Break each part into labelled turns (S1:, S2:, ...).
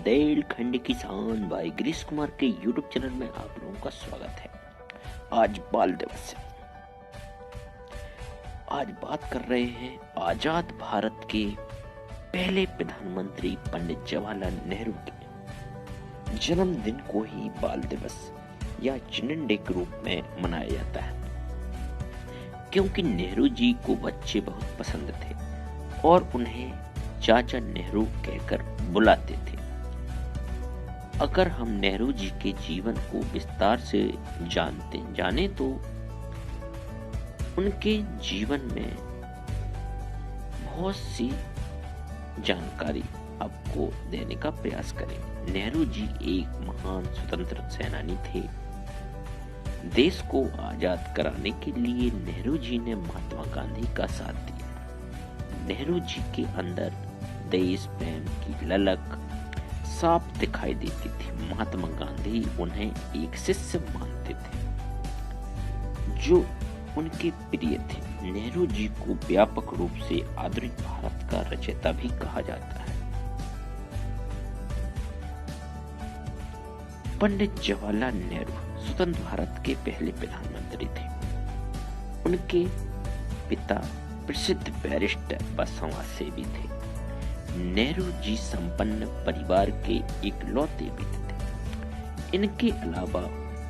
S1: बुंदेलखंड किसान भाई गिरीश कुमार के यूट्यूब चैनल में आप लोगों का स्वागत है। आज बाल दिवस है। आज बात कर रहे हैं आजाद भारत के पहले प्रधानमंत्री पंडित जवाहरलाल नेहरू के जन्मदिन को ही बाल दिवस या चिल्ड्रन डे के रूप में मनाया जाता है, क्योंकि नेहरू जी को बच्चे बहुत पसंद थे और उन्हें चाचा नेहरू कहकर बुलाते थे। अगर हम नेहरू जी के जीवन को विस्तार से जाने तो उनके जीवन में बहुत सी जानकारी आपको देने का प्रयास करें। नेहरू जी एक महान स्वतंत्र सेनानी थे। देश को आजाद कराने के लिए नेहरू जी ने महात्मा गांधी का साथ दिया। नेहरू जी के अंदर देश प्रेम की ललक साफ दिखाई देती थी। महात्मा गांधी उन्हें एक शिष्य मानते थे जो उनके प्रिय थे। नेहरू जी को व्यापक रूप से आधुनिक भारत का रचयिता भी कहा जाता है। पंडित जवाहरलाल नेहरू स्वतंत्र भारत के पहले प्रधानमंत्री थे। उनके पिता प्रसिद्ध बैरिस्टर व समाज सेवी थे। नेहरू जी संपन्न परिवार के इकलौते बेटे थे। इनके अलावा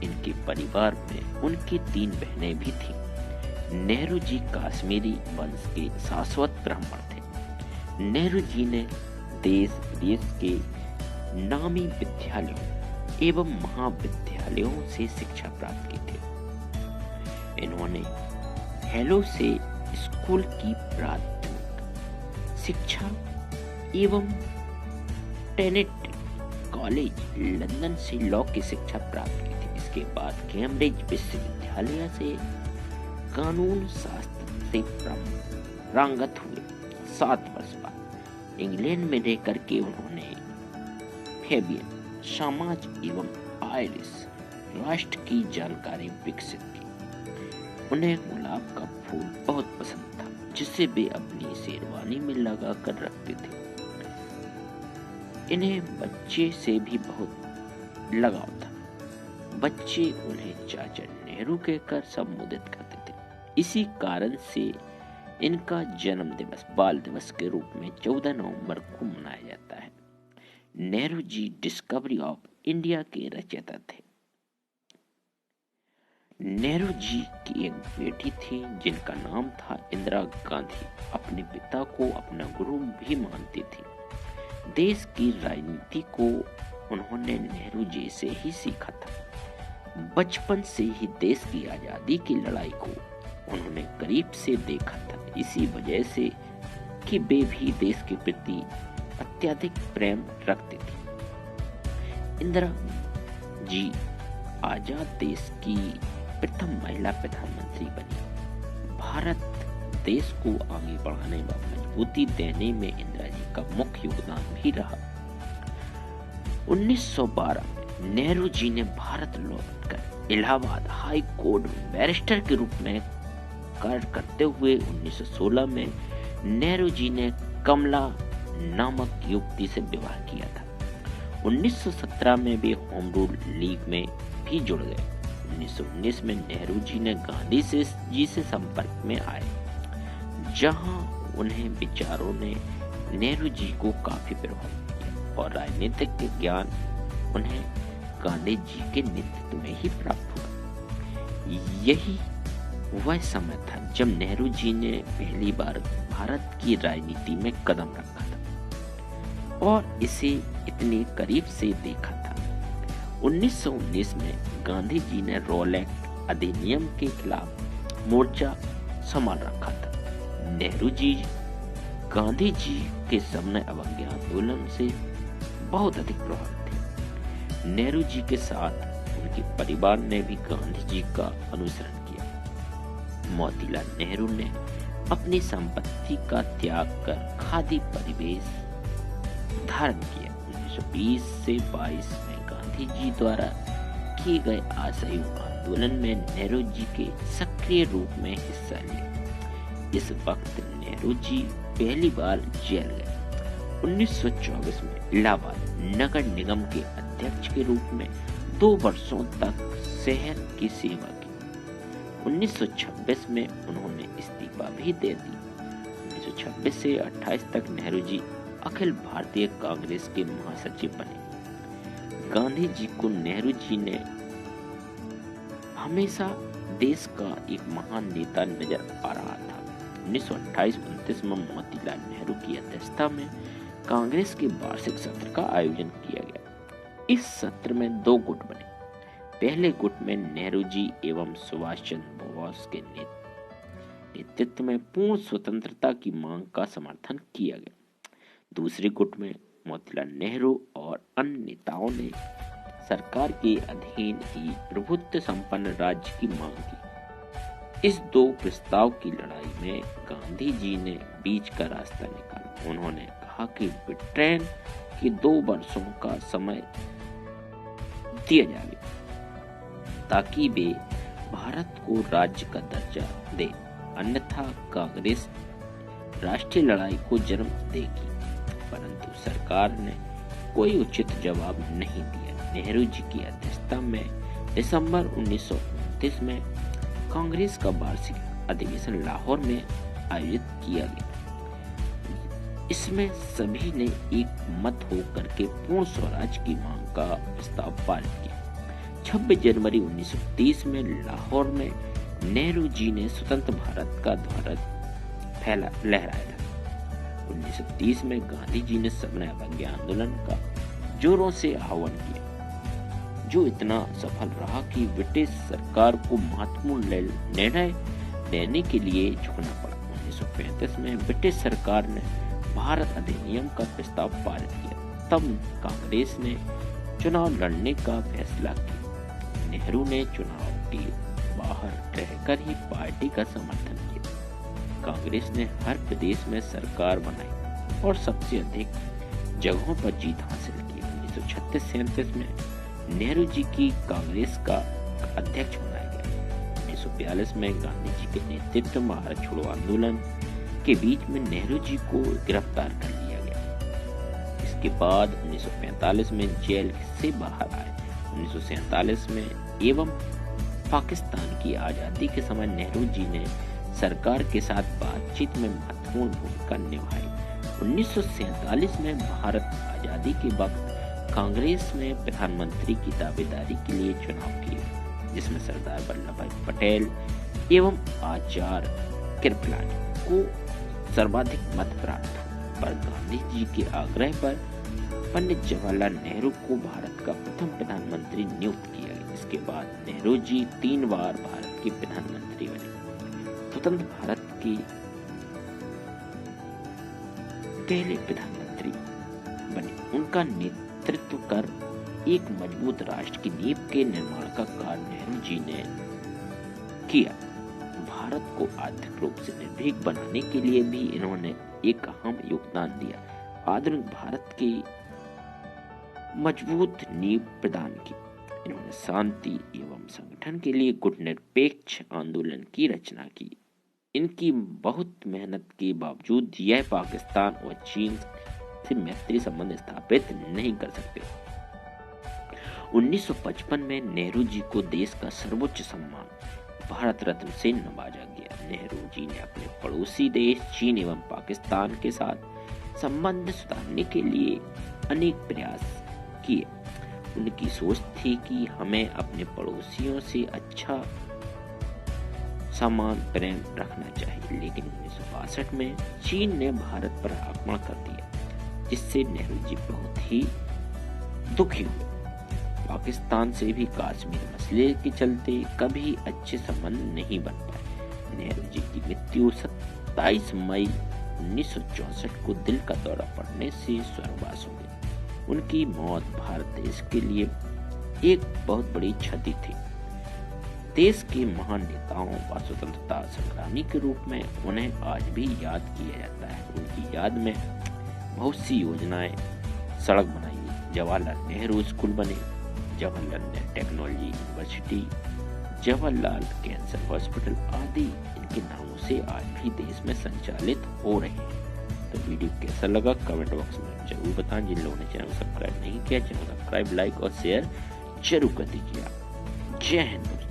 S1: इनके परिवार में उनकी 3 बहनें भी थीं। नेहरू जी कश्मीरी वंश के शाश्वत ब्राह्मण थे। नेहरू जी ने देश विदेश के नामी विद्यालयों एवं महाविद्यालयों से शिक्षा प्राप्त की थी। इन्होंने हेलो से स्कूल की प्राथमिक शिक्षा एवं ट्रिनिटी कॉलेज लंदन से लॉ की शिक्षा प्राप्त की थी। इसके बाद कैम्ब्रिज विश्वविद्यालय से कानून शास्त्र से पारंगत हुए। 7 वर्ष बाद इंग्लैंड में रहकर के उन्होंने फेबियन समाज एवं आयरिश राष्ट्र की जानकारी विकसित की। उन्हें गुलाब का फूल बहुत पसंद था, जिसे वे अपनी शेरवानी में लगा कर रखते थे। इन्हें बच्चे से भी बहुत लगाव था। बच्चे उन्हें चाचा नेहरू कहकर संबोधित करते थे। इसी कारण से इनका जन्म दिवस बाल दिवस के रूप में 14 नवंबर को मनाया जाता है। Nehru ji discovery of India के रचयिता थे। नेहरू जी की एक बेटी थी जिनका नाम था इंदिरा गांधी। अपने पिता को अपना गुरु भी मानती थी। देश की राजनीति को उन्होंने नेहरू जी से ही सीखा था। बचपन से ही देश की आजादी की लड़ाई को उन्होंने करीब से देखा था। इसी वजह से कि वे भी देश के प्रति अत्यधिक प्रेम रखते थे। इंदिरा जी आजाद देश की प्रथम महिला प्रधानमंत्री बनी। भारत देश को आगे बढ़ाने व मजबूती देने में इंदिरा जी का मुख्य योगदान भी रहा। 1912 में नेहरू जी ने भारत लौटकर इलाहाबाद हाई कोर्ट में बैरिस्टर के रूप में कार्य करते हुए 1916 में नेहरू जी ने कमला नामक युवती से विवाह किया था। 1917 में वे होम रूल लीग में भी जुड़ गए। 1919 में नेहरू जी ने गांधी जी से संपर्क में आए, जहां उन्हें विचारों ने नेहरू जी को काफी प्रभावित किया और राजनीतिक ज्ञान उन्हें गांधी जी के नेतृत्व में ही प्राप्त हुआ। यही वह समय था जब नेहरू जी ने पहली बार भारत की राजनीति में कदम रखा था और इसे इतने करीब से देखा था। 1919 में गांधी जी ने रॉल एक्ट अधिनियम के खिलाफ मोर्चा संभाल रखा था। नेहरू जी गांधी जी के सामने अवज्ञा आंदोलन से बहुत अधिक प्रभावित थे। नेहरू जी के साथ उनके परिवार ने भी गांधी जी का अनुसरण किया। मोतीलाल नेहरू ने अपनी संपत्ति का त्याग कर खादी परिवेश धारण किया। 1920 से 22 में गांधी जी द्वारा किए गए असहयोग आंदोलन में नेहरू जी के सक्रिय रूप में हिस्सा लिया। इस वक्त नेहरू जी पहली बार जेल गए 1924 में इलाहाबाद नगर निगम के अध्यक्ष के रूप में 2 वर्षों तक शहर की सेवा की। 1926 में उन्होंने इस्तीफा भी दे दी। 1926 से 28 तक नेहरू जी अखिल भारतीय कांग्रेस के महासचिव बने। गांधी जी को नेहरू जी ने हमेशा देश का एक महान नेता नजर आ रहा था। 1928-29 में मोतीलाल नेहरू की अध्यक्षता में कांग्रेस के वार्षिक सत्र का आयोजन किया गया। इस सत्र में 2 गुट बने। पहले गुट में नेहरू जी एवं सुभाष चंद्र बोस के नेतृत्व में पूर्ण स्वतंत्रता की मांग का समर्थन किया गया। दूसरे गुट में मोतीलाल नेहरू और अन्य नेताओं ने सरकार के अधीन ही प्रभुत्व संपन्न राज्य की मांग की। इस 2 प्रस्ताव की लड़ाई में गांधी जी ने बीच का रास्ता निकाला। उन्होंने कहा कि ब्रिटेन के 2 वर्षों का समय दिया जाए ताकि वे भारत को राज्य का दर्जा दे, अन्यथा कांग्रेस राष्ट्रीय लड़ाई को जन्म देगी। परंतु सरकार ने कोई उचित जवाब नहीं दिया। नेहरू जी की अध्यक्षता में दिसंबर 1929 में कांग्रेस का वार्षिक अधिवेशन लाहौर में आयोजित किया गया। इसमें सभी ने एक मत होकर के पूर्ण स्वराज की मांग का प्रस्ताव पारित किया। 26 जनवरी 1930 में लाहौर में नेहरू जी ने स्वतंत्र भारत का ध्वज लहराया था। 1930 में गांधी जी ने सविनय अवज्ञा आंदोलन का जोरों से आह्वान किया, जो इतना सफल रहा कि ब्रिटिश सरकार को महत्वपूर्ण निर्णय लेने के लिए झुकना पड़ा। 1935 में ब्रिटिश सरकार ने भारत अधिनियम का प्रस्ताव पारित किया। तब कांग्रेस ने चुनाव लड़ने का फैसला किया। नेहरू ने चुनाव के बाहर रहकर ही पार्टी का समर्थन किया। कांग्रेस ने हर प्रदेश में सरकार बनाई और सबसे अधिक जगहों पर जीत हासिल की। 1936-37 में नेहरू जी की कांग्रेस का अध्यक्ष बनाया गया। 1942 में गांधी जी के नेतृत्व में भारत छोड़ो आंदोलन के बीच में नेहरू जी को गिरफ्तार कर लिया गया। इसके बाद 1945 में जेल से बाहर आए। 1947 में एवं पाकिस्तान की आजादी के समय नेहरू जी ने सरकार के साथ बातचीत में महत्वपूर्ण भूमिका निभाई। 1947 में भारत आजादी के वक्त कांग्रेस में प्रधानमंत्री की दावेदारी के लिए चुनाव किए, जिसमें सरदार वल्लभ भाई पटेल एवं आचार्य कृपलानी को सर्वाधिक मत प्राप्त हुए। पर गांधी जी के आग्रह पर पंडित जवाहरलाल नेहरू को भारत का प्रथम प्रधानमंत्री नियुक्त किया गया। इसके बाद नेहरू जी 3 बार भारत के प्रधानमंत्री बने। स्वतंत्र भारत के पहले प्रधानमंत्री बने। उनका नेतृत्व कर एक मजबूत राष्ट्र की नींव के निर्माण का कार्य नेहरू जी ने किया। भारत को आर्थिक रूप से निर्भीक बनाने के लिए भी इन्होंने एक अहम योगदान दिया। आधुनिक भारत की मजबूत नींव प्रदान की। इन्होंने शांति एवं संगठन के लिए गुटनिरपेक्ष आंदोलन की रचना की। इनकी बहुत मेहनत के बावजूद यह पाकिस्तान और चीन से मैत्री संबंध स्थापित नहीं कर सकते। 1955 में नेहरू जी को देश का सर्वोच्च सम्मान भारत रत्न से नवाजा गया। नेहरू जी ने अपने पड़ोसी देश चीन एवं पाकिस्तान के साथ संबंध सुधारने के लिए अनेक प्रयास किए। उनकी सोच थी कि हमें अपने पड़ोसियों से अच्छा समान प्रेम रखना चाहिए, लेकिन 1962 में चीन ने भारत पर आक्रमण कर दिया, जिससे नेहरू जी बहुत ही दुखी हुए। पाकिस्तान से भी कश्मीर मसले के चलते कभी अच्छे संबंध नहीं बन पाए। नेहरू जी की मृत्यु 27 मई 1964 को दिल का दौरा पड़ने से स्वर्गवास हो गई। उनकी मौत भारत देश के लिए एक बहुत बड़ी क्षति थी। देश के महान नेताओं व स्वतंत्रता संग्रामी के रूप में उन्हें आज भी याद किया जाता है। उनकी याद में बहुत सी योजनाएं, सड़क बनाई गई, जवाहरलाल नेहरू स्कूल बने, Jawaharlal technology university, Jawaharlal cancer hospital आदि इनके नामों से आज भी देश में संचालित हो रहे हैं। तो वीडियो कैसा लगा कमेंट बॉक्स में जरूर बताएं। जिन लोगों ने चैनल सब्सक्राइब नहीं किया, चैनल सब्सक्राइब, लाइक और शेयर जरूर कर दीजिए। जय हिंद।